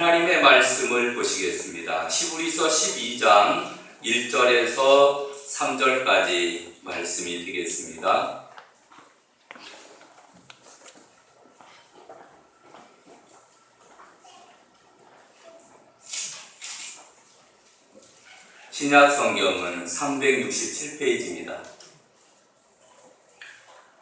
하나님의 말씀을 보시겠습니다. 히브리서 12장 1절에서 3절까지 말씀이 되겠습니다. 신약 성경은 367페이지입니다.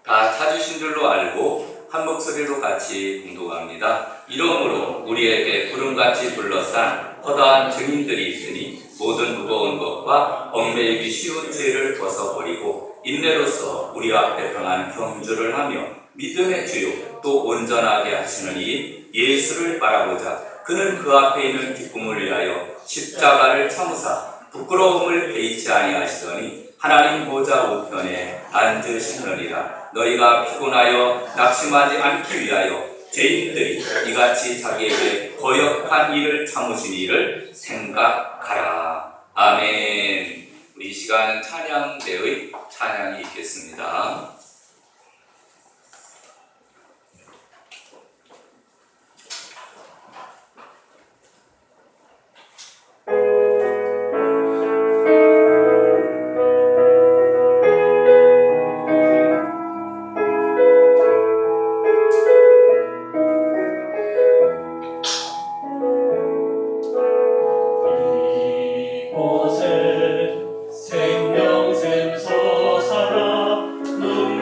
다 찾으신 줄로 알고 한 목소리로 같이 공독합니다. 이러므로 우리에게 구름같이 둘러싼 허다한 증인들이 있으니 모든 무거운 것과 얽매이기 쉬운 죄를 벗어버리고 인내로서 우리 앞에 강한 경주를 하며 믿음의 주요 또 온전하게 하시는 이 예수를 바라보자. 그는 그 앞에 있는 기쁨을 위하여 십자가를 참으사 부끄러움을 개의치 아니하시더니 하나님 보좌 우편에 앉으시느니라. 너희가 피곤하여 낙심하지 않기 위하여 죄인들이 이같이 자기에게 거역한 일을 참으신 일을 생각하라. 아멘. 우리 이 시간 찬양대의 찬양이 있겠습니다. 이곳에 생명샘 솟아나 눈물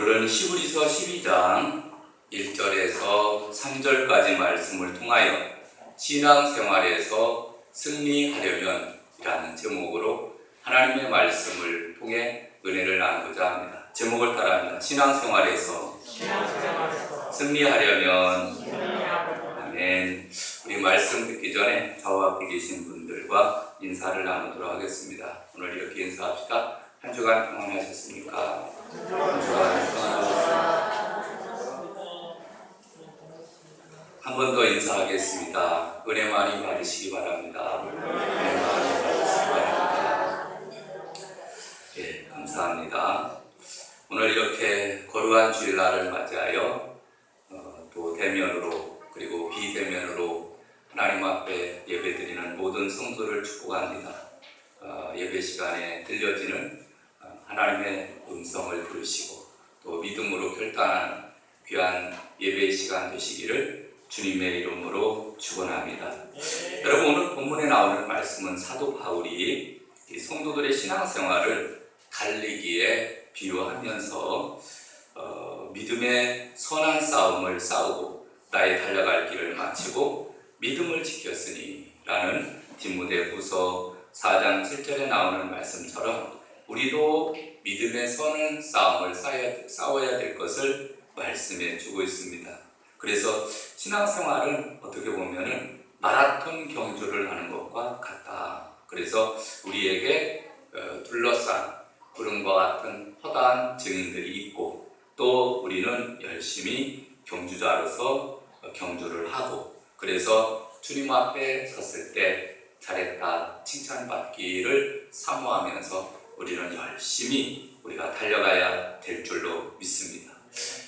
오늘은 히브리서 12장 1절에서 3절까지 말씀을 통하여 신앙생활에서 승리하려면 이라는 제목으로 하나님의 말씀을 통해 은혜를 나누고자 합니다. 제목을 따라합니다. 신앙생활에서 승리하려면. 아멘. 우리 말씀 듣기 전에 저와 앞에 계신 분들과 인사를 나누도록 하겠습니다. 오늘 이렇게 인사합시다. 한 주간 평안하셨습니까? 한 주간 평안하셨습니까? 한 번 더 인사하겠습니다. 은혜 많이 받으시기 바랍니다. 은혜 많이 받으시기 바랍니다. 예, 감사합니다. 오늘 이렇게 거룩한 주일날을 맞이하여 또 대면으로 그리고 비대면으로 하나님 앞에 예배드리는 모든 성도를 축복합니다. 예배 시간에 들려지는 하나님의 음성을 들으시고 또 믿음으로 결단하는 귀한 예배 시간 되시기를 주님의 이름으로 축원합니다. 여러분, 오늘 본문에 나오는 말씀은 사도 바울이 이 성도들의 신앙생활을 달리기에 비유하면서 믿음의 선한 싸움을 싸우고 나의 달려갈 길을 마치고 믿음을 지켰으니 라는 디모데후서 4장 7절에 나오는 말씀처럼 우리도 믿음의 선한 싸움을 싸워야 될 것을 말씀해 주고 있습니다. 그래서 신앙생활은 어떻게 보면은 마라톤 경주를 하는 것과 같다. 그래서 우리에게 둘러싼 구름과 같은 허다한 증인들이 있고 또 우리는 열심히 경주자로서 경주를 하고 그래서 주님 앞에 섰을 때 잘했다 칭찬받기를 사모하면서 우리는 열심히 우리가 달려가야 될 줄로 믿습니다.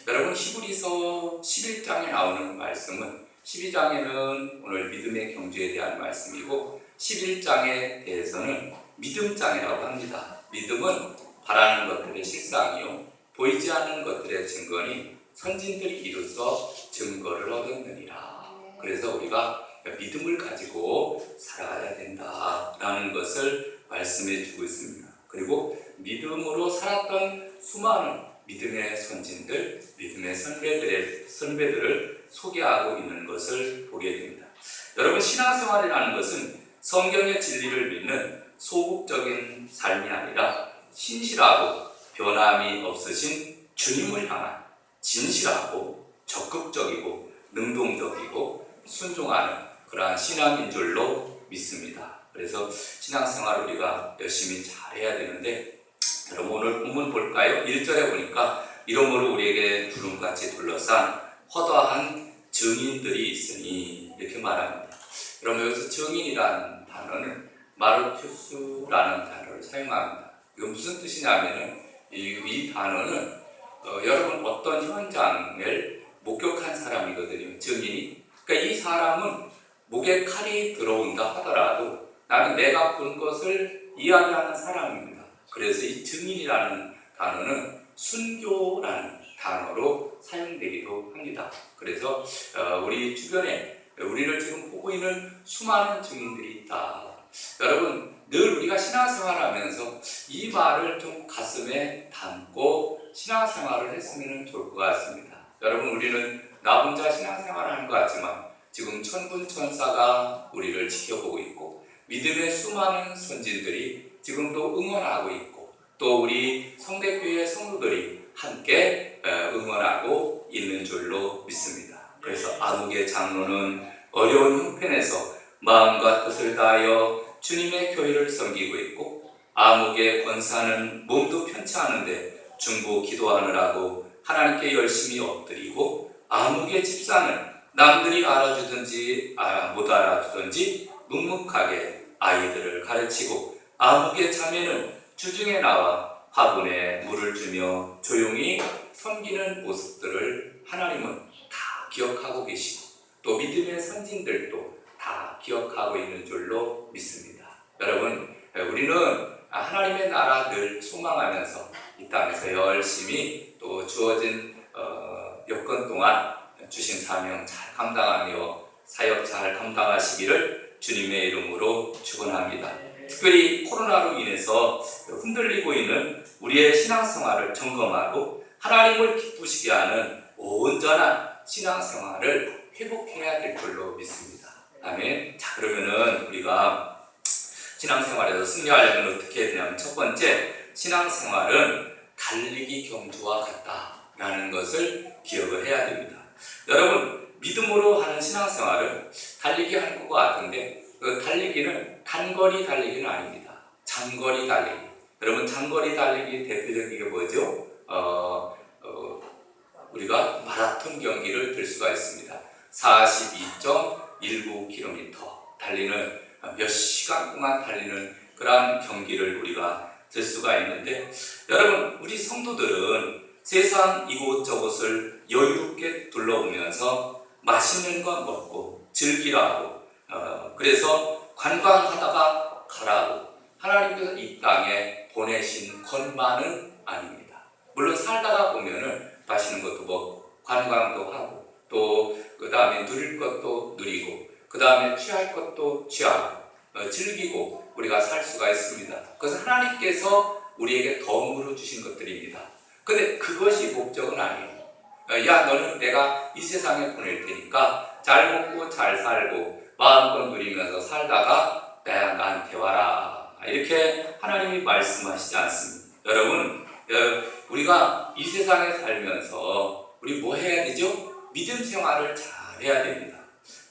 여러분, 히브리서 11장에 나오는 말씀은 12장에는 오늘 믿음의 경주에 대한 말씀이고 11장에 대해서는 믿음장이라고 합니다. 믿음은 바라는 것들의 실상이요 보이지 않는 것들의 증거니 선진들이 이루어 증거를 얻었느니라. 그래서 우리가 믿음을 가지고 살아가야 된다라는 것을 말씀해 주고 있습니다. 그리고 믿음으로 살았던 수많은 믿음의 선진들, 믿음의 선배들을 소개하고 있는 것을 보게 됩니다. 여러분, 신앙생활이라는 것은 성경의 진리를 믿는 소극적인 삶이 아니라 신실하고 변함이 없으신 주님을 향한 진실하고 적극적이고 능동적이고 순종하는 그러한 신앙인 줄로 믿습니다. 그래서 신앙생활을 우리가 열심히 잘해야 되는데 여러분, 오늘 본문 볼까요? 1절에 보니까 이러므로 우리에게 구름같이 둘러싼 허다한 증인들이 있으니 이렇게 말합니다. 여러분, 여기서 증인이라는 단어는 마르투스라는 단어를 사용합니다. 이건 무슨 뜻이냐면은 이 단어는 여러분 어떤 현장을 목격한 사람이거든요. 증인이. 그러니까 이 사람은 목에 칼이 들어온다 하더라도 나는 내가 본 것을 이야기하는 사람입니다. 그래서 이 증인이라는 단어는 순교라는 단어로 사용되기도 합니다. 그래서 우리 주변에 우리를 지금 보고 있는 수많은 증인들이 있다. 여러분, 늘 우리가 신앙생활하면서 이 말을 좀 가슴에 담고 신앙생활을 했으면 좋을 것 같습니다. 여러분, 우리는 나 혼자 신앙생활을 하는 것 같지만 지금 천군천사가 우리를 지켜보고 있고 믿음의 수많은 선진들이 지금도 응원하고 있고 또 우리 성대교회 성도들이 함께 응원하고 있는 줄로 믿습니다. 그래서 아무개 장로는 어려운 형편에서 마음과 뜻을 다하여 주님의 교회를 섬기고 있고 아무개 권사는 몸도 편치 않은데 중보 기도하느라고 하나님께 열심히 엎드리고 아무개 집사는 남들이 알아주든지 못 알아주든지 묵묵하게 아이들을 가르치고 아무개 자매는 주중에 나와 화분에 물을 주며 조용히 섬기는 모습들을 하나님은 다 기억하고 계시고 또 믿음의 선진들도 다 기억하고 있는 줄로 믿습니다. 여러분, 우리는 하나님의 나라 늘 소망하면서 이 땅에서 열심히 또 주어진 여건 동안 주신 사명 잘 감당하며 사역 잘 감당하시기를 주님의 이름으로 축원합니다. 특별히 코로나로 인해서 흔들리고 있는 우리의 신앙생활을 점검하고 하나님을 기쁘시게 하는 온전한 신앙생활을 회복해야 될 줄로 믿습니다. 아멘. 자, 그러면은 우리가 신앙생활에서 승리하려면 어떻게 해야 되냐면, 첫 번째, 신앙생활은 달리기 경주와 같다라는 것을 기억을 해야 됩니다. 여러분, 믿음으로 하는 신앙생활은 달리기 하는 것과 같은데, 그 달리기는 단거리 달리기는 아닙니다. 장거리 달리기. 여러분, 장거리 달리기 대표적인 게 뭐죠? 우리가 마라톤 경기를 들 수가 있습니다. 42.19km 달리는, 몇 시간 동안 달리는 그러한 경기를 우리가 들 수가 있는데, 여러분, 우리 성도들은 세상 이곳저곳을 여유롭게 둘러보면서 맛있는 것 먹고 즐기라고, 그래서 관광하다가 가라고 하나님께서 이 땅에 보내신 것만은 아닙니다. 물론 살다가 보면은 맛있는 것도 먹고 관광도 하고, 또 그 다음에 누릴 것도 누리고, 그 다음에 취할 것도 취하고, 즐기고 우리가 살 수가 있습니다. 그것은 하나님께서 우리에게 덤으로 주신 것들입니다. 근데 그것이 목적은 아니에요. 야, 너는 내가 이 세상에 보낼 테니까 잘 먹고 잘 살고 마음껏 누리면서 살다가 나한테 와라, 이렇게 하나님이 말씀하시지 않습니다. 여러분, 우리가 이 세상에 살면서 우리 뭐 해야 되죠? 믿음 생활을 잘 해야 됩니다.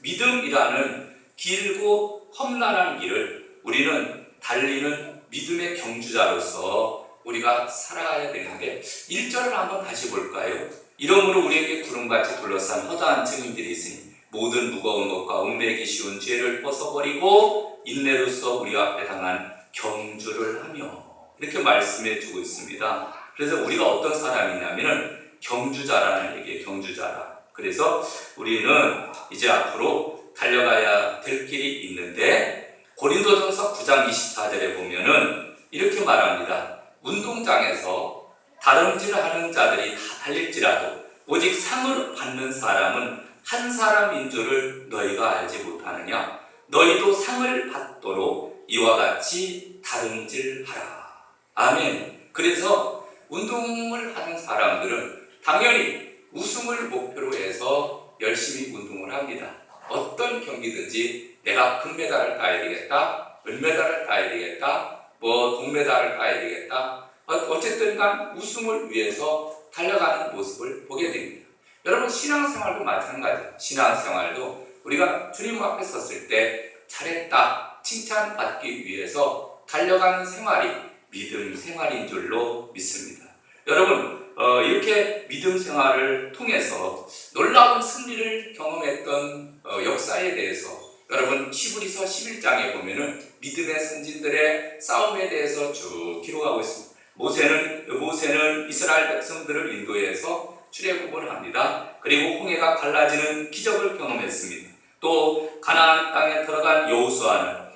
믿음이라는 길고 험난한 길을 우리는 달리는 믿음의 경주자로서 우리가 살아가야 되는데, 1절을 한번 다시 볼까요? 이러므로 우리에게 구름같이 둘러싼 허다한 증인들이 있으니 모든 무거운 것과 얽매이기 쉬운 죄를 벗어버리고 인내로써 우리 앞에 당한 경주를 하며, 이렇게 말씀해 주고 있습니다. 그래서 우리가 어떤 사람이냐면은 경주자라는 얘기예요. 경주자라. 그래서 우리는 이제 앞으로 달려가야 될 길이 있는데, 고린도전서 9장 24절에 보면은 이렇게 말합니다. 운동장에서 다름질을 하는 자들이 다 달릴지라도 오직 상을 받는 사람은 한 사람인 줄을 너희가 알지 못하느냐? 너희도 상을 받도록 이와 같이 다름질하라. 아멘. 그래서 운동을 하는 사람들은 당연히 우승을 목표로 해서 열심히 운동을 합니다. 어떤 경기든지 내가 금메달을 따야 되겠다, 은메달을 따야 되겠다, 동메달을 따야 되겠다, 어쨌든 간 우승을 위해서 달려가는 모습을 보게 됩니다. 여러분, 신앙생활도 마찬가지예요. 신앙생활도 우리가 주님 앞에 섰을 때 잘했다, 칭찬받기 위해서 달려가는 생활이 믿음 생활인 줄로 믿습니다. 여러분, 이렇게 믿음 생활을 통해서 놀라운 승리를 경험했던 역사에 대해서 여러분, 히브리서 11장에 보면은 믿음의 선진들의 싸움에 대해서 쭉 기록하고 있습니다. 모세는 이스라엘 백성들을 인도해서 출애굽을 합니다. 그리고 홍해가 갈라지는 기적을 경험했습니다. 또 가나안 땅에 들어간 여호수아는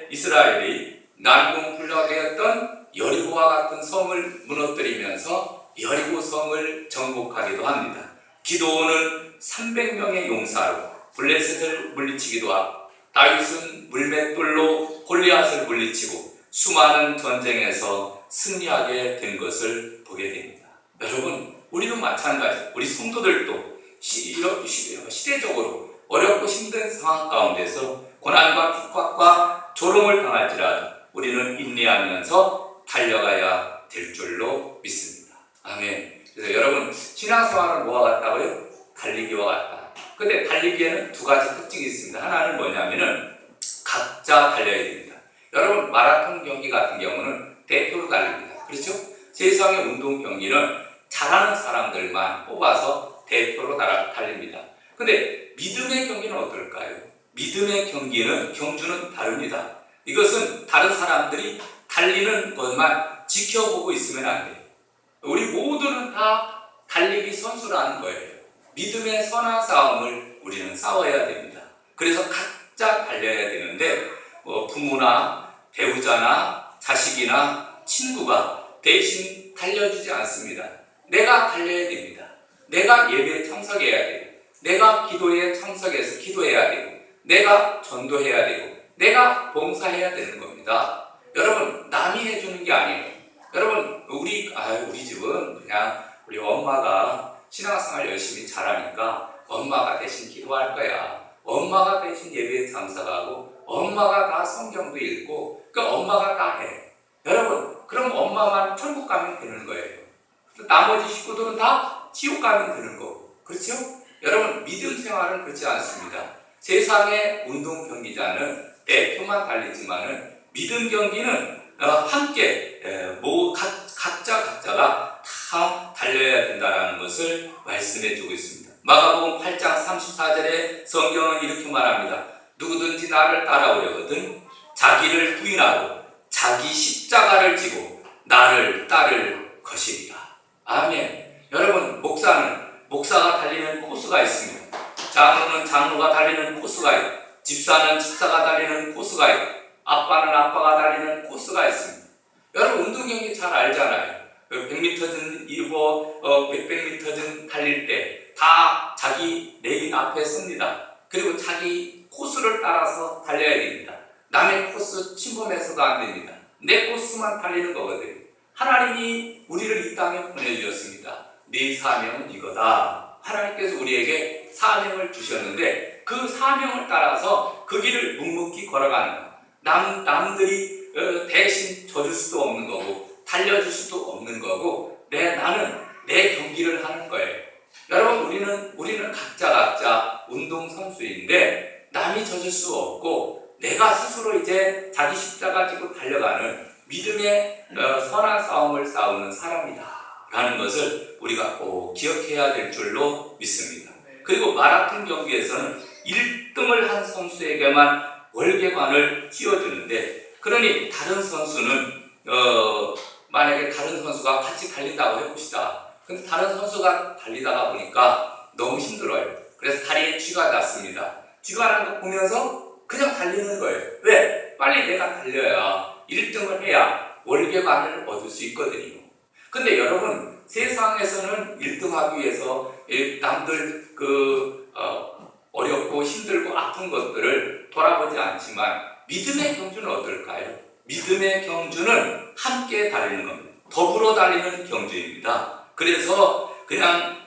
이스라엘이 난공불락이었던 여리고와 같은 성을 무너뜨리면서 여리고 성을 정복하기도 합니다. 기드온은 300명의 용사로 블레셋을 물리치기도 하고, 다윗은 물맷돌로 골리앗을 물리치고 수많은 전쟁에서 승리하게 된 것을 보게 됩니다. 여러분, 우리도 마찬가지, 우리 성도들도 시대적으로 어렵고 힘든 상황 가운데서 고난과 핍박과 조롱을 당할지라도 우리는 인내하면서 달려가야 될 줄로 믿습니다. 아멘. 그래서 여러분, 신앙생활은 뭐와 같다고요? 달리기와 같다. 근데 달리기에는 두 가지 특징이 있습니다. 하나는 뭐냐면은 각자 달려야 됩니다. 여러분, 마라톤 경기 같은 경우는 대표로 달립니다. 그렇죠? 세상의 운동 경기는 잘하는 사람들만 뽑아서 대표로 달립니다. 근데 믿음의 경기는 어떨까요? 믿음의 경주는 다릅니다. 이것은 다른 사람들이 달리는 것만 지켜보고 있으면 안 돼요. 우리 모두는 다 달리기 선수라는 거예요. 믿음의 선한 싸움을 우리는 싸워야 됩니다. 그래서 각자 달려야 되는데, 부모나 배우자나 자식이나 친구가 대신 달려주지 않습니다. 내가 달려야 됩니다. 내가 예배에 참석해야 되고, 내가 기도에 참석해서 기도해야 되고, 내가 전도해야 되고, 내가 봉사해야 되는 겁니다. 여러분, 남이 해주는 게 아니에요. 여러분, 우리 집은 그냥 우리 엄마가 신앙생활 열심히 잘하니까 엄마가 대신 기도할 거야. 엄마가 대신 예배에 참석하고 엄마가 다 성경도 읽고 그 엄마가 다 해. 여러분, 그럼 엄마만 천국 가면 되는 거예요. 나머지 식구들은 다 지옥 가면 되는 거고. 그렇죠? 여러분, 믿음 생활은 그렇지 않습니다. 세상의 운동 경기자는 대표만 달리지만은 믿음 경기는 함께 각자가 다 달려야 된다는 것을 말씀해 주고 있습니다. 마가복음 8장 34절에 성경은 이렇게 말합니다. 누구든지 나를 따라오려거든 자기를 부인하고 자기 십자가를 지고 나를 따를 것이리라. 아멘. 여러분, 목사가 달리는 코스가 있습니다. 장로는 장로가 달리는 코스가 있고, 집사는 집사가 달리는 코스가 있고, 아빠는 아빠가 달리는 코스가 있습니다. 여러분, 운동 경기 잘 알잖아요. 100m든 100m든 달릴 때 다 자기 레인 앞에 섭니다. 그리고 자기 코스를 따라서 달려야 됩니다. 남의 코스 침범해서도 안 됩니다. 내 코스만 달리는 거거든요. 하나님이 우리를 이 땅에 보내주셨습니다. 네 사명은 이거다. 하나님께서 우리에게 사명을 주셨는데 그 사명을 따라서 그 길을 묵묵히 걸어가는 것. 남들이 대신 져줄 수도 없는 거고 달려줄 수도 없는 거고 나는 내 경기를 하는 거예요. 여러분, 우리는 각자 운동선수인데 남이 져줄 수 없고 내가 스스로 이제 자기 십자가 지고 달려가는 믿음의 선한 싸움을 싸우는 사람이다 라는 것을 우리가 꼭 기억해야 될 줄로 믿습니다. 그리고 마라톤 경기에서는 1등을 한 선수에게만 월계관을 씌워주는데, 그러니 다른 선수는 만약에 다른 선수가 같이 달린다고 해봅시다. 근데 다른 선수가 달리다가 보니까 너무 힘들어요. 그래서 다리에 쥐가 났습니다. 쥐가 난 거 보면서 그냥 달리는 거예요. 왜? 빨리 내가 달려야 1등을 해야 월계관을 얻을 수 있거든요. 근데 여러분, 세상에서는 1등하기 위해서 남들 어렵고 힘들고 아픈 것들을 돌아보지 않지만 믿음의 경주는 어떨까요? 믿음의 경주는 함께 달리는 겁니다. 더불어 달리는 경주입니다. 그래서 그냥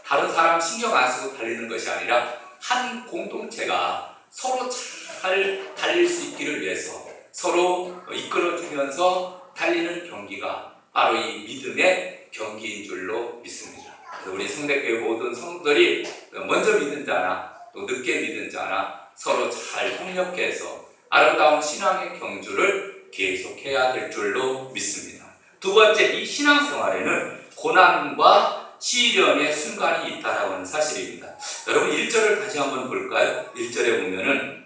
다른 사람 신경 안 쓰고 달리는 것이 아니라 한 공동체가 서로 잘 달릴 수 있기를 위해서 서로 이끌어주면서 달리는 경기가 바로 이 믿음의 경기인 줄로 믿습니다. 그래서 우리 성대교회 모든 성도들이 먼저 믿은 자나 또 늦게 믿은 자나 서로 잘 협력해서 아름다운 신앙의 경주를 계속해야 될 줄로 믿습니다. 두 번째, 이 신앙생활에는 고난과 시련의 순간이 있다라고 하는 사실입니다. 여러분, 1절을 다시 한번 볼까요? 1절에 보면은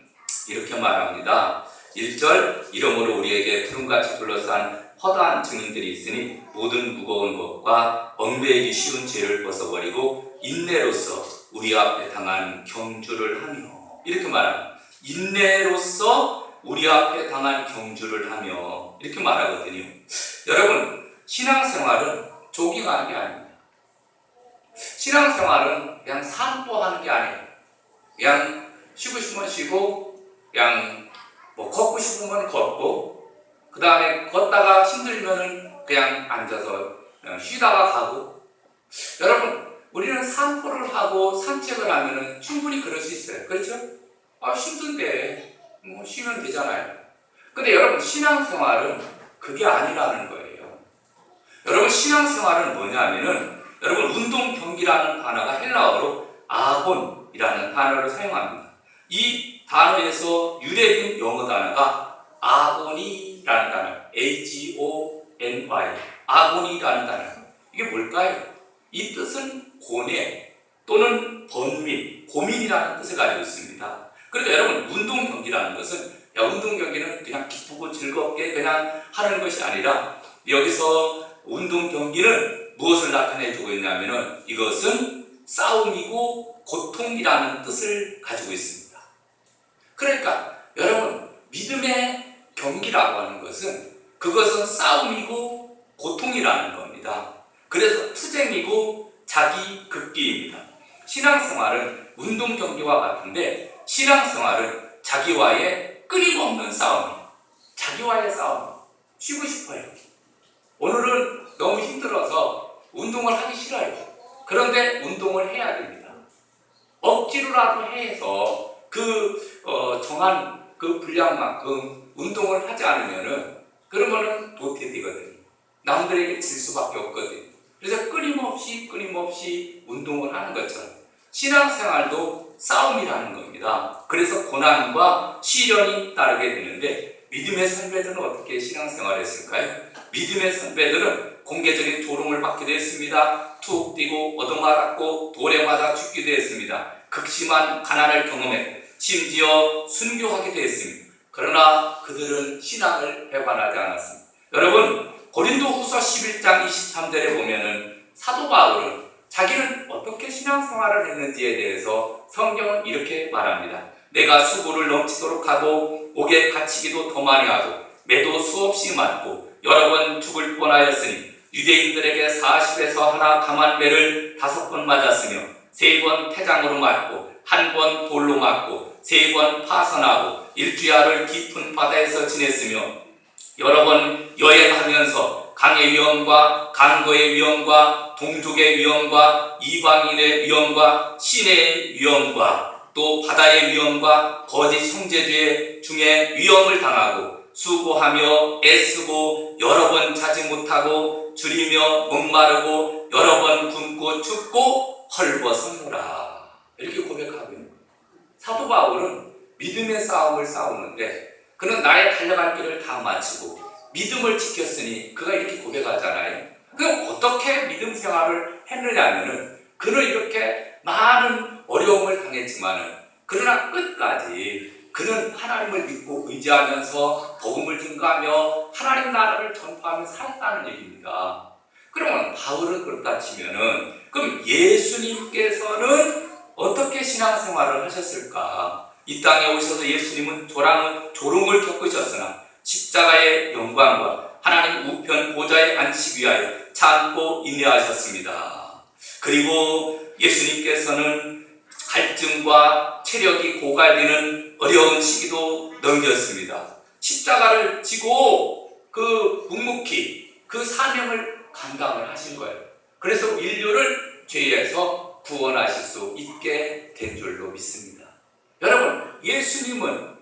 이렇게 말합니다. 1절, 이러므로 우리에게 구름같이 둘러싼 허다한 증인들이 있으니 모든 무거운 것과 얽매이기 쉬운 죄를 벗어버리고 인내로서 우리 앞에 당한 경주를 하며, 이렇게 말합니다. 인내로서 우리 앞에 당한 경주를 하며, 이렇게 말하거든요. 여러분, 신앙생활은 조깅하는 게 아닙니다. 신앙생활은 그냥 산보하는 게 아니에요. 그냥 쉬고 싶으면 쉬고, 그냥 걷고 싶으면 걷고, 그 다음에 걷다가 힘들면은 그냥 앉아서 그냥 쉬다가 가고. 여러분, 우리는 산보를 하고 산책을 하면은 충분히 그럴 수 있어요. 그렇죠? 힘든데 쉬면 되잖아요. 근데 여러분, 신앙생활은 그게 아니라는 거예요. 여러분, 신앙생활은 뭐냐면은 여러분, 운동 경기라는 단어가 헬라어로 아곤이라는 단어를 사용합니다. 이 단어에서 유래된 영어 단어가 아고니라는 단어, AGONY, 아고니라는 단어. 이게 뭘까요? 이 뜻은 고뇌 또는 번민, 고민이라는 뜻을 가지고 있습니다. 그러니까 여러분, 운동 경기라는 것은 운동 경기는 그냥 기쁘고 즐겁게 그냥 하는 것이 아니라 여기서 운동 경기는 무엇을 나타내주고 있냐면은 이것은 싸움이고 고통이라는 뜻을 가지고 있습니다. 그러니까 여러분, 믿음의 경기라고 하는 것은 그것은 싸움이고 고통이라는 겁니다. 그래서 투쟁이고 자기 극기입니다. 신앙생활은 운동 경기와 같은데 신앙생활은 자기와의 끊임없는 싸움이에요. 자기와의 싸움. 쉬고 싶어요. 오늘은 너무 힘들어서 운동을 하기 싫어요. 그런데 운동을 해야 됩니다. 억지로라도 해서 정한 그 분량만큼 운동을 하지 않으면은 그러면은 도태되거든요. 남들에게 질 수밖에 없거든요. 그래서 끊임없이 운동을 하는 것처럼 신앙생활도 싸움이라는 겁니다. 그래서 고난과 시련이 따르게 되는데 믿음의 선배들은 어떻게 신앙생활을 했을까요? 믿음의 선배들은 공개적인 조롱을 받기도 했습니다. 툭 뛰고 얻어맞았고 돌에 맞아 죽기도 했습니다. 극심한 가난을 경험했고 심지어 순교하기도 했습니다. 그러나 그들은 신앙을 배반하지 않았습니다. 여러분, 고린도후서 11장 23절에 보면은 사도 바울은 자기는 어떻게 신앙생활을 했는지에 대해서 성경은 이렇게 말합니다. 내가 수고를 넘치도록 하고 옥에 갇히기도 더 많이 하고 매도 수없이 맞고 여러 번 죽을 뻔하였으니 유대인들에게 40에서 하나 감한 매를 5번 맞았으며 3번 태장으로 맞고 1번 돌로 맞고 3번 파선하고 일주야를 깊은 바다에서 지냈으며 여러 번 여행하면서 강의 위험과 강거의 위험과 동족의 위험과 이방인의 위험과 신의 위험과 또 바다의 위험과 거짓 형제주의 중에 위험을 당하고 수고하며 애쓰고 여러 번 자지 못하고 줄이며 목마르고 여러 번 굶고 춥고 헐벗었노라. 이렇게 고백하고 있는 거예요. 사도 바울은 믿음의 싸움을 싸우는데 그는 나의 달려갈 길을 다 마치고 믿음을 지켰으니 그가 이렇게 고백하잖아요. 그럼 어떻게 믿음 생활을 했느냐면은 그는 이렇게 많은 어려움을 당했지만은 그러나 끝까지 그는 하나님을 믿고 의지하면서 복음을 증거하며 하나님 나라를 전파하며 살았다는 얘기입니다. 그러면 바울은 그렇다 치면은 그럼 예수님께서는 어떻게 신앙생활을 하셨을까? 이 땅에 오셔서 예수님은 조롱을 겪으셨으나 십자가의 영광과 하나님 우편 보좌에 앉히기 위하여 참고 인내하셨습니다. 그리고 예수님께서는 갈증과 체력이 고갈되는 어려운 시기도 넘겼습니다. 십자가를 지고 묵묵히 그 사명을 감당을 하신 거예요. 그래서 인류를 죄에서 구원하실 수 있게 된 줄로 믿습니다. 여러분, 예수님은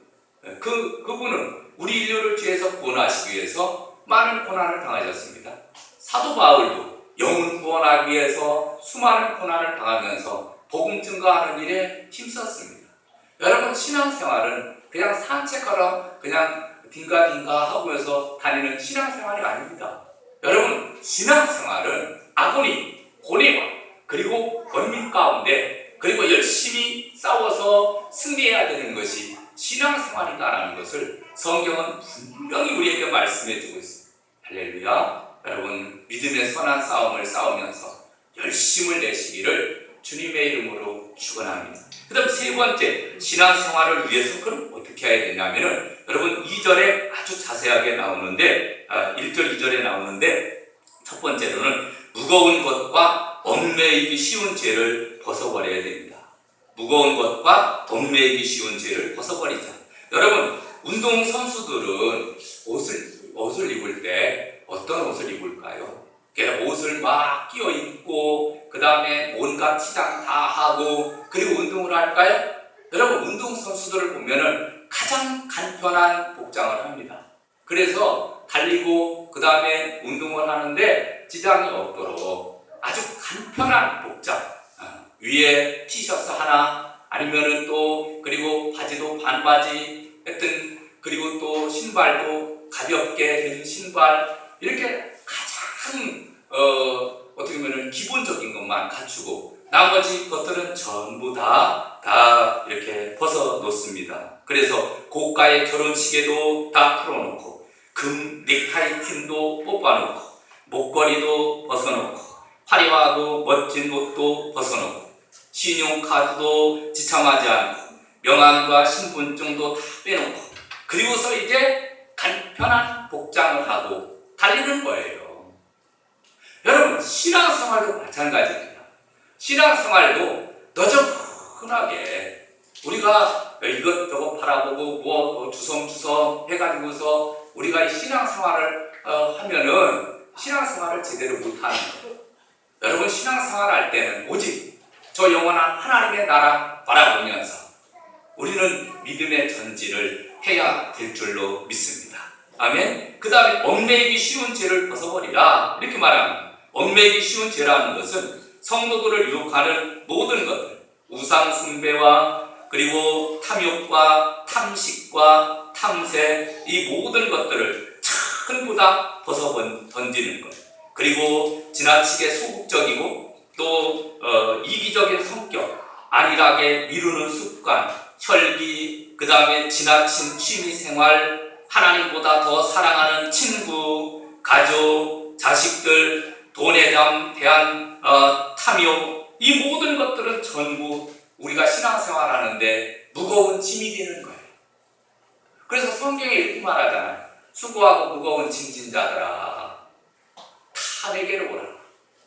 그분은 우리 인류를 죄에서 구원하시기 위해서 많은 고난을 당하셨습니다. 사도 바울도 영혼 구원하기 위해서 수많은 고난을 당하면서 복음 증거하는 일에 힘썼습니다. 여러분, 신앙생활은 그냥 산책하러 그냥 딩가딩가 하면서 다니는 신앙생활이 아닙니다. 여러분, 신앙생활은 아고니, 고뇌와 그리고 번민 가운데 그리고 열심히 싸워서 승리해야 되는 것이 신앙생활이다라는 것을 성경은 분명히 우리에게 말씀해주고 있습니다. 할렐루야. 여러분, 믿음의 선한 싸움을 싸우면서 열심을 내시기를 주님의 이름으로 축원합니다. 그 다음 세 번째, 신앙생활을 위해서 그럼 어떻게 해야 되냐면은 여러분 2절에 아주 자세하게 나오는데 1절 2절에 나오는데 첫 번째로는 무거운 것과 얽매이기 쉬운 죄를 벗어버려야 됩니다. 무거운 것과 얽매이기 쉬운 죄를 벗어버리자. 여러분, 운동선수들은 옷을 입을 때 어떤 옷을 입을까요? 옷을 막 끼워 입고 그 다음에 온갖 치장 다 하고 그리고 운동을 할까요? 여러분, 운동선수들을 보면은 가장 간편한 복장을 합니다. 그래서 달리고 그 다음에 운동을 하는데 지장이 없도록 아주 간편한 복장, 위에 티셔츠 하나 아니면은 또 그리고 바지도 반바지 하여튼 그리고 또 신발도 가볍게 된 신발 이렇게 가장 어떻게 보면 기본적인 것만 갖추고 나머지 것들은 전부 다 이렇게 벗어 놓습니다. 그래서 고가의 결혼식에도 다 풀어놓고 금 넥타이 핀도 뽑아놓고 목걸이도 벗어놓고 화려하고 멋진 옷도 벗어놓고 신용카드도 지참하지 않고 명함과 신분증도 다 빼놓고 그리고서 이제 간편한 복장을 하고 달리는 거예요. 여러분, 신앙생활도 마찬가지입니다. 신앙생활도 너저분하게 우리가 이것저것 바라보고 뭐 주섬주섬 해가지고서 우리가 이 신앙생활을 하면은 신앙생활을 제대로 못하는 거예요. 여러분, 신앙생활 할 때는 오직 저 영원한 하나님의 나라 바라보면서 우리는 믿음의 전진을 해야 될 줄로 믿습니다. 아멘. 그 다음에 얽매이기 쉬운 죄를 벗어버리라 이렇게 말합니다. 얽매이기 쉬운 죄라는 것은 성도들을 유혹하는 모든 것들, 우상 숭배와 그리고 탐욕과 탐식과 탐세, 이 모든 것들을 전부 다 벗어 던지는 것. 그리고 지나치게 소극적이고 또 이기적인 성격, 안일하게 미루는 습관, 혈기, 그 다음에 지나친 취미생활, 하나님보다 더 사랑하는 친구, 가족, 자식들, 돈에 대한 탐욕, 이 모든 것들은 전부 우리가 신앙생활하는데 무거운 짐이 되는 거예요. 그래서 성경에 이렇게 말하잖아요. 수고하고 무거운 짐진 자들아, 다 내게로 오라.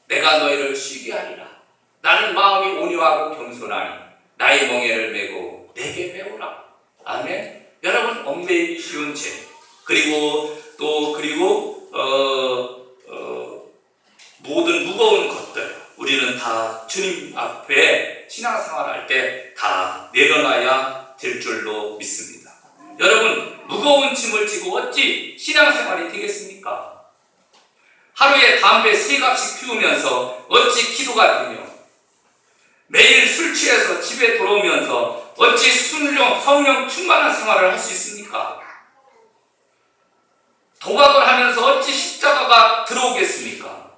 내가 너희를 쉬게 하리라. 나는 마음이 온유하고 겸손하니 나의 멍에를 메고 내게 배우라. 아멘. 여러분, 얽매이기 쉬운 죄, 그리고 모든 무거운 것들, 우리는 다 주님 앞에 신앙생활 할 때 다 내려놔야 될 줄로 믿습니다. 여러분, 무거운 짐을 지고 어찌 신앙생활이 되겠습니까? 하루에 담배 3갑씩 피우면서 어찌 기도가 되며, 매일 술 취해서 집에 돌아오면서 어찌 성령 충만한 생활을 할 수 있습니까? 도박을 하면서 어찌 십자가가 들어오겠습니까?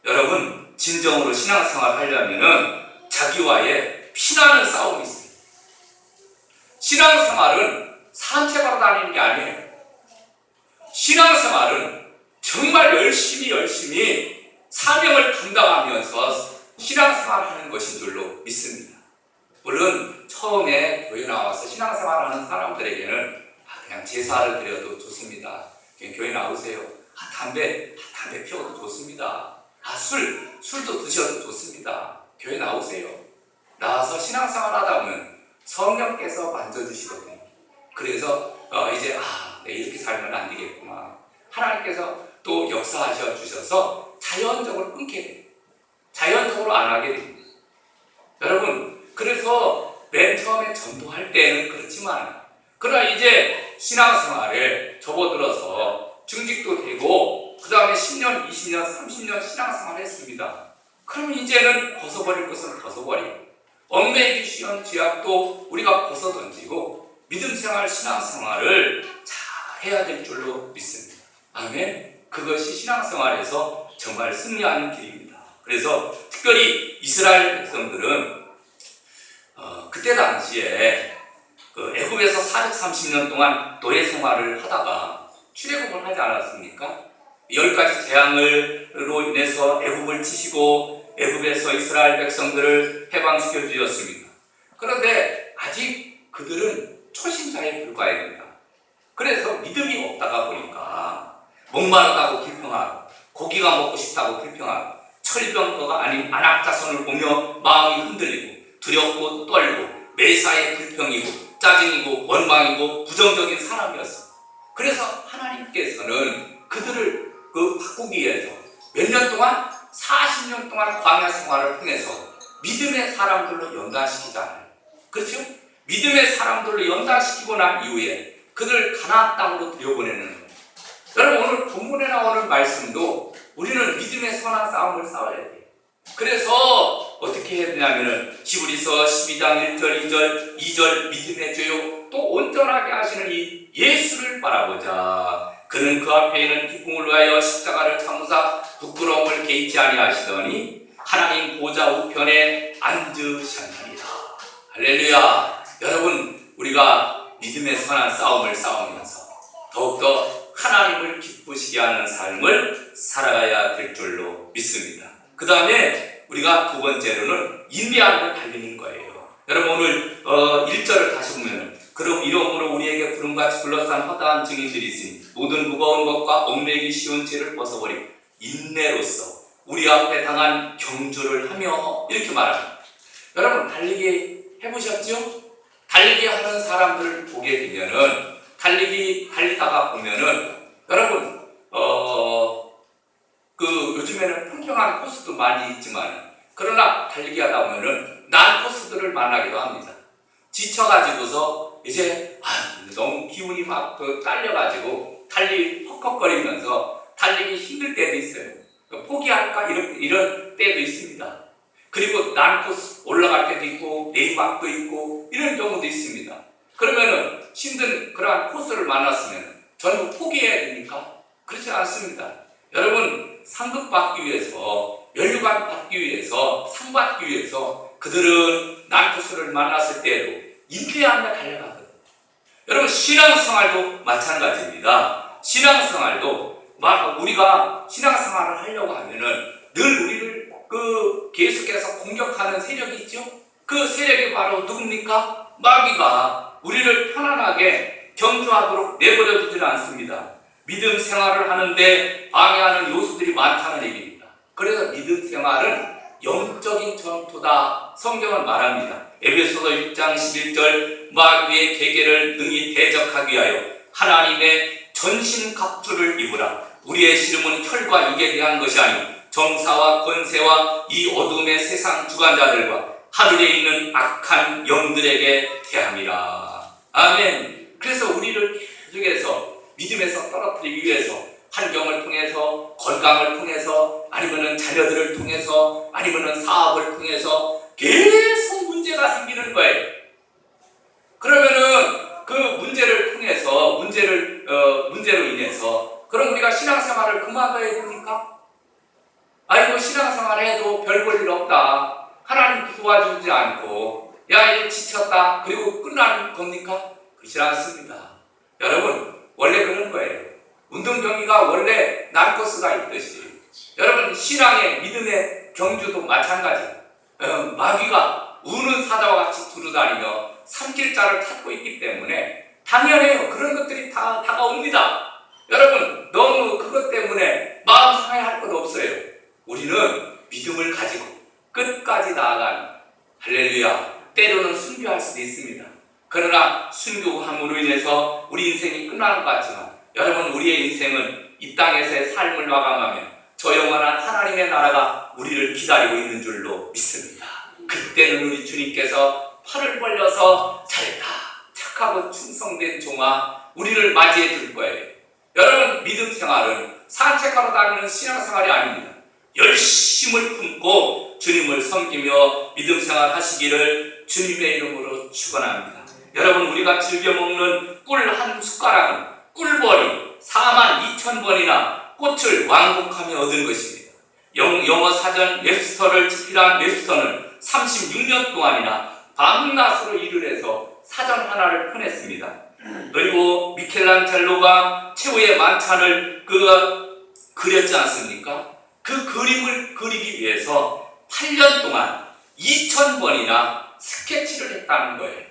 여러분, 진정으로 신앙생활 하려면 자기와의 피나는 싸움이 있습니다. 신앙생활은 산책하러 다니는 게 아니에요. 신앙생활은 정말 열심히 사명을 감당하면서 신앙생활하는 것인 줄로 믿습니다. 물론 처음에 교회 나와서 신앙생활하는 사람들에게는 그냥 제사를 드려도 좋습니다. 그냥 교회 나오세요. 담배 피워도 좋습니다. 술도 드셔도 좋습니다. 교회 나오세요. 나와서 신앙생활 하다 보면 성령께서 만져주시거든요. 그래서 이제 이렇게 살면 안 되겠구나. 하나님께서 또 역사하셔 주셔서 자연적으로 끊게 돼요. 자연적으로 안 하게 됩니다. 여러분, 그래서 맨 처음에 전도할 때는 그렇지만, 그러나 이제 신앙생활에 접어들어서 증직도 되고 그 다음에 10년, 20년, 30년 신앙생활을 했습니다. 그럼 이제는 벗어버릴 것은 벗어버리고 얽매이기 쉬운 죄악도 우리가 벗어던지고 믿음생활, 신앙생활을 잘 해야 될 줄로 믿습니다. 아멘. 그것이 신앙생활에서 정말 승리하는 길입니다. 그래서 특별히 이스라엘 백성들은 그때 당시에 애굽에서 430년 동안 노예 생활을 하다가 출애굽을 하지 않았습니까? 10가지 재앙으로 인해서 애굽을 치시고 애굽에서 이스라엘 백성들을 해방시켜 주셨습니다. 그런데 아직 그들은 초신자에 불과합니다. 그래서 믿음이 없다가 보니까 목마르다고 불평하고 고기가 먹고 싶다고 불평하고 철병거가 아닌 안악자손을 보며 마음이 흔들리고 두렵고 떨고 매사에 불평이고 짜증이고 원망이고 부정적인 사람이었어. 그래서 하나님께서는 그들을 바꾸기 위해서 몇 년 동안 40년 동안 광야 생활을 통해서 믿음의 사람들로 연단시키잖아요. 그렇죠? 믿음의 사람들로 연단시키고 난 이후에 그들 가나안 땅으로 들여보내는 거예요. 여러분, 오늘 본문에 나오는 말씀도 우리는 믿음의 선한 싸움을 싸워야 돼요. 그래서 어떻게 해야 되냐면은 히브리서 12장 1절, 2절 믿음의 죄요 또 온전하게 하시는 이 예수를 바라보자. 그는 그 앞에 있는 기쁨을 위하여 십자가를 참으사 부끄러움을 개의치 아니하시더니 하나님 보좌 우편에 앉으셨느니라. 할렐루야. 여러분, 우리가 믿음의 선한 싸움을 싸우면서 더욱더 하나님을 기쁘시게 하는 삶을 살아가야 될 줄로 믿습니다. 그 다음에 우리가 두 번째로는 인내함을 달리는 거예요. 여러분, 오늘 1절을 다시 보면 그럼 이러므로 우리에게 구름같이 둘러싼 허다한 증인들이 있으니 모든 무거운 것과 얽매이기 쉬운 죄를 벗어버리고 인내로서 우리 앞에 당한 경주를 하며 이렇게 말합니다. 여러분, 달리기 해보셨죠? 달리기 하는 사람들을 보게 되면은 달리다가 보면은 여러분 요즘에는 평평한 코스도 많이 있지만 그러나 달리기 하다 보면은 난 코스들을 만나기도 합니다. 지쳐가지고서 이제 너무 기운이 막 딸려가지고 헉헉거리면서 달리기 힘들 때도 있어요. 포기할까 이런 때도 있습니다. 그리고 난 코스 올라갈 때도 있고 내리막도 있고 이런 경우도 있습니다. 그러면은 힘든 그러한 코스를 만났으면 전부 포기해야 됩니까? 그렇지 않습니다. 여러분 상급 받기 위해서 연료관 받기 위해서 상 받기 위해서 그들은 난 코스를 만났을 때에도 인내하며 달려가거든요. 여러분 신앙생활도 마찬가지입니다. 신앙생활도 우리가 신앙생활을 하려고 하면은 늘 우리를 계속해서 공격하는 세력이 있죠. 그 세력이 바로 누굽니까? 마귀가 우리를 편안하게 경주하도록 내버려 두지는 않습니다. 믿음 생활을 하는데 방해하는 요소들이 많다는 얘기입니다. 그래서 믿음 생활은 영적인 전투다. 성경은 말합니다. 에베소서 6장 11절 마귀의 계계를 능히 대적하기 위하여 하나님의 전신갑주를 입으라. 우리의 씨름은 혈과 육에 대한 것이 아니오 정사와 권세와 이 어둠의 세상 주관자들과 하늘에 있는 악한 영들에게 대함이라. 아멘. 그래서 우리를 계속해서 믿음에서 떨어뜨리기 위해서 환경을 통해서 건강을 통해서 아니면은 자녀들을 통해서 아니면은 사업을 통해서 계속 문제가 생기는 거예요. 그러면은 그 문제를 통해서 문제로 인해서 그럼 우리가 신앙생활을 그만둬야 됩니까? 아이고 신앙생활 해도 별 볼 일 없다. 하나님 도와주지 않고 야 이제 지쳤다. 그리고 끝나는 겁니까? 그렇지 않습니다. 여러분 원래 그런 거예요. 운동 경기가 원래 난코스가 있듯이 여러분 신앙의 믿음의 경주도 마찬가지. 마귀가 우는 사자와 같이 두루다니며 삼킬자를 찾고 있기 때문에 당연해요. 그런 것들이 다 다가옵니다. 여러분 너무 그것 때문에 마음 상해할 것 없어요. 우리는 믿음을 가지고 끝까지 나아가는 할렐루야. 때로는 순교할 수도 있습니다. 그러나 순교함으로 인해서 우리 인생이 끝나는 것 같지만 여러분 우리의 인생은 이 땅에서의 삶을 마감하며 저 영원한 하나님의 나라가 우리를 기다리고 있는 줄로 믿습니다. 그때는 우리 주님께서 팔을 벌려서 잘했다 착하고 충성된 종아 우리를 맞이해 줄 거예요. 여러분 믿음 생활은 산책하러 다니는 신앙생활이 아닙니다. 열심을 품고 주님을 섬기며 믿음 생활 하시기를 주님의 이름으로 축원합니다. 여러분 우리가 즐겨 먹는 꿀 한 숟가락은 꿀벌이 42,000번이나 꽃을 왕복하며 얻은 것입니다. 영어 사전 웹스터를 집필한 웹스터는 36년 동안이나 밤낮으로 일을 해서 사전 하나를 펴냈습니다. 그리고 미켈란젤로가 최후의 만찬을 그렸지 않습니까? 그 그림을 그리기 위해서 8년 동안 2,000번이나 스케치를 했다는 거예요.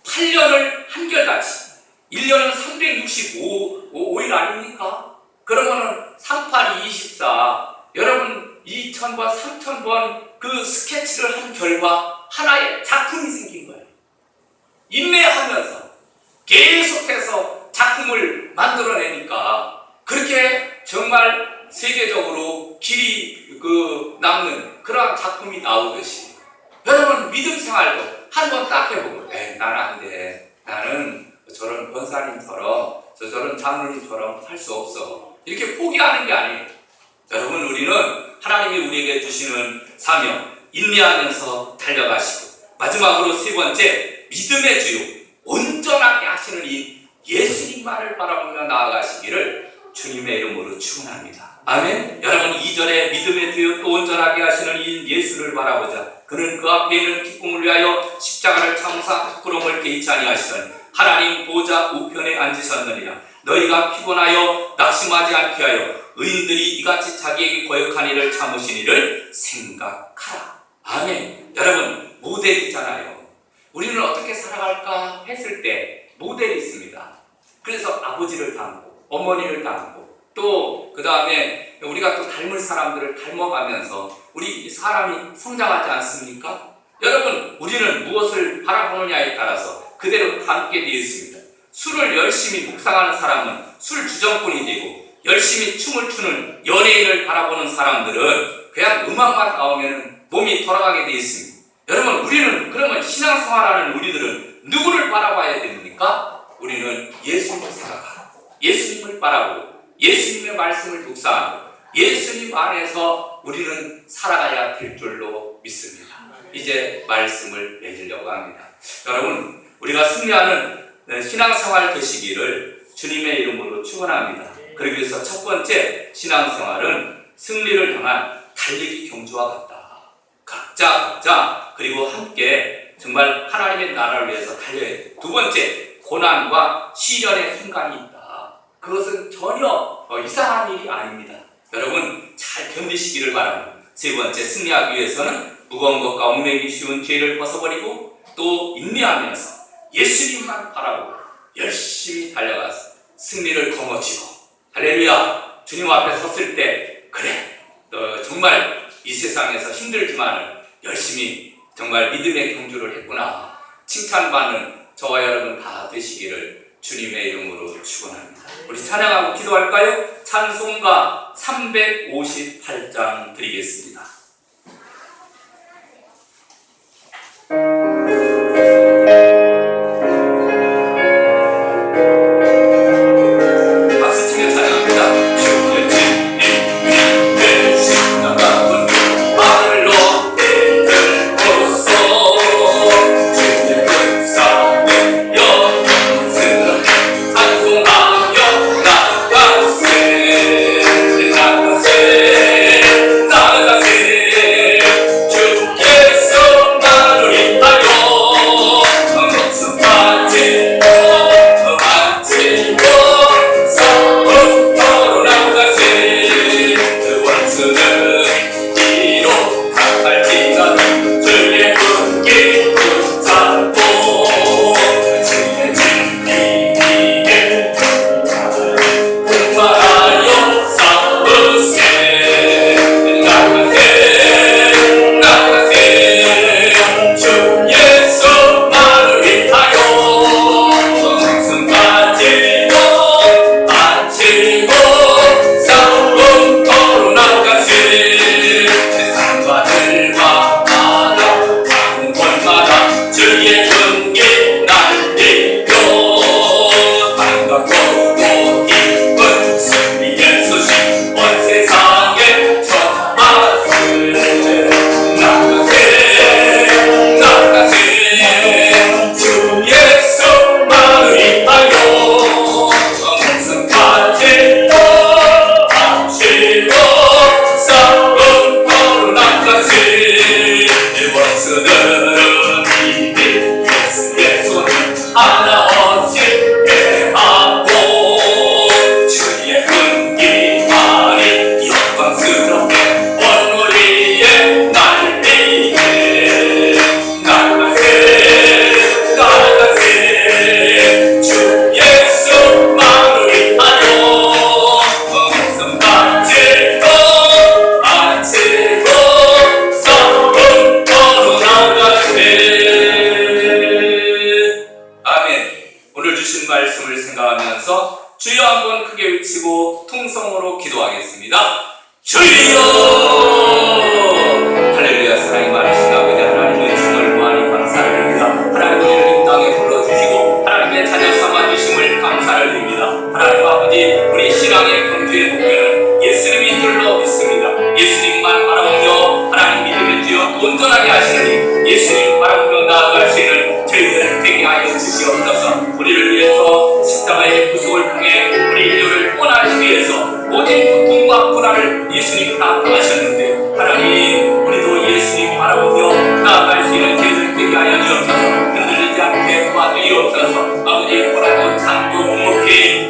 8년을 한결같이 1년은 365일 아닙니까? 그러면은 38이 24 여러분 2,000번 3,000번 그 스케치를 한 결과 하나의 작품이 생긴 거예요. 인내하면서 계속해서 작품을 만들어내니까 그렇게 정말 세계적으로 길이 남는 그런 작품이 나오듯이 여러분 믿음 생활도 한번 딱 해보고 나는 안 돼. 나는 저런 권사님처럼 저런 장로님처럼 할 수 없어. 이렇게 포기하는 게 아니에요. 여러분 우리는 하나님이 우리에게 주시는 사명 인내하면서 달려가시고 마지막으로 세 번째 믿음의 주요 온전하게 하시는 이 예수님만을 바라보며 나아가시기를 주님의 이름으로 축원합니다. 아멘. 여러분 2절에 믿음의 주요 또 온전하게 하시는 이 예수를 바라보자. 그는 그 앞에 있는 기쁨을 위하여 십자가를 참으사 부끄러움을 개의치 아니하시더니 하나님 보좌 우편에 앉으셨느니라. 너희가 피곤하여 낙심하지 않게 하여 의인들이 이같이 자기에게 거역한 일을 참으신 일을 생각하라. 아멘. 여러분 모델이잖아요. 우리는 어떻게 살아갈까 했을 때 모델이 있습니다. 그래서 아버지를 닮고 어머니를 닮고 또 그 다음에 우리가 또 닮을 사람들을 닮아가면서 우리 사람이 성장하지 않습니까? 여러분 우리는 무엇을 바라보느냐에 따라서 그대로 닮게 되어 있습니다. 술을 열심히 묵상하는 사람은 술 주정꾼이 되고 열심히 춤을 추는 연예인을 바라보는 사람들은 그냥 음악만 나오면 몸이 돌아가게 되어 있습니다. 여러분, 우리는 그러면 신앙생활하는 우리들은 누구를 바라봐야 됩니까? 우리는 예수님을 살아가, 예수님을 바라보고 예수님의 말씀을 묵상하고 예수님 안에서 우리는 살아가야 될 줄로 믿습니다. 이제 말씀을 맺으려고 합니다. 여러분, 우리가 승리하는 신앙생활 되시기를 주님의 이름으로 축원합니다. 그러기 위해서 첫 번째 신앙생활은 승리를 향한 달리기 경주와 같다. 각자 그리고 함께 정말 하나님의 나라를 위해서 달려야 돼요. 두 번째, 고난과 시련의 순간이 있다. 그것은 전혀 이상한 일이 아닙니다. 여러분, 잘 견디시기를 바랍니다. 세 번째, 승리하기 위해서는 무거운 것과 얽매이기 쉬운 죄를 벗어버리고 또 인내하면서 예수님만 바라보고 열심히 달려가서 승리를 거머쥐고, 할렐루야, 주님 앞에 섰을 때 그래, 정말 이 세상에서 힘들지만 열심히 정말 믿음의 경주를 했구나 칭찬받는 저와 여러분 다 되시기를 주님의 이름으로 축원합니다. 우리 찬양하고 기도할까요? 찬송가 358장 드리겠습니다.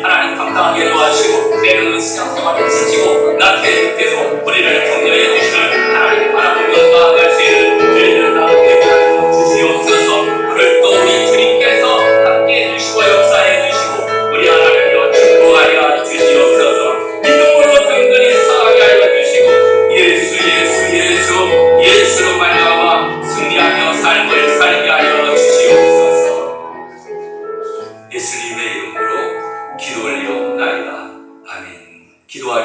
하나님 감당하게 도와주시고 때로는 신앙생활을 지키고 나한테